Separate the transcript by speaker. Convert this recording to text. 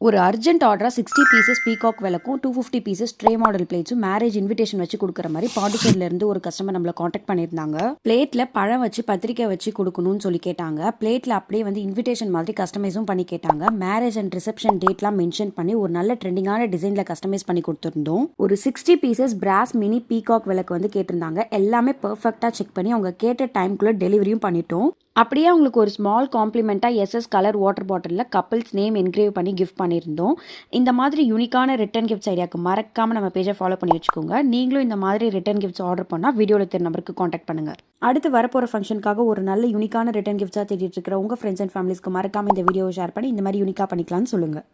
Speaker 1: ஒரு urgent ஆர்டராக 60 pieces peacock விளக்கும் 250 pieces tray model பிளேட்ஸும் மேரேஜ் இன்விடேஷன் வச்சு கொடுக்குற மாதிரி பாண்டிச்சேரியிலேருந்து ஒரு கஸ்டமர் நம்மளை காண்டாக்ட் பண்ணியிருந்தாங்க. பிளேட்டில் பழம் வச்சு பத்திரிக்கை வச்சு கொடுக்கணும்னு சொல்லி கேட்டாங்க. பிளேட்டில் அப்படியே வந்து இன்விடேஷன் மாதிரி கஸ்டமைஸும் பண்ணி கேட்டாங்க. மேரேஜ் அண்ட் ரிசப்ஷன் டேட்லாம் மென்ஷன் பண்ணி ஒரு நல்ல ட்ரெண்டிங்கான டிசைனில் கஸ்டமைஸ் பண்ணி கொடுத்துருந்தோம். ஒரு 60 பீசஸ் பிராஸ் மினி பீகாக் விளக்கு வந்து கேட்டிருந்தாங்க. எல்லாமே பர்ஃபெக்டாக செக் பண்ணி அவங்க கேட்ட டைம்குள்ளே டெலிவரியும் பண்ணிட்டோம். அப்படியே அவங்களுக்கு ஒரு ஸ்மால் காம்ப்ளிமெண்ட்டாக எஸ்எஸ் கலர் வாட்டர் பாட்டிலில் கப்பிள்ஸ் நேம் என்கிரேவ் பண்ணி கிஃப்ட் பண்ணியிருந்தோம். இந்த மாதிரி யூனிக்கான ரிட்டன் கிஃப்ட்ஸ் ஐடியாவுக்கு மறக்காமல் நம்ம பேஜை ஃபாலோ பண்ணி வச்சுக்கோங்க. நீங்களும் இந்த மாதிரி ரிட்டன் கிஃப்ட்ஸ் ஆர்டர் பண்ணால் வீடியோவில் தெரிய நம்பருக்கு காண்டாக்ட் பண்ணுங்கள். அடுத்து வரப்போகிற ஃபங்க்ஷனுக்காக ஒரு நல்ல யூனிக்கான ரிட்டன் கிஃப்ட்ஸாக தேடிட்டு இருக்கிற உங்கள் ஃப்ரெண்ட்ஸ் அண்ட் ஃபேமிலிஸ்க்கு மறக்காமல் இந்த வீடியோவை ஷேர் பண்ணி இந்த மாதிரி யூனிக்காக பண்ணிக்கலாம்னு சொல்லுங்கள்.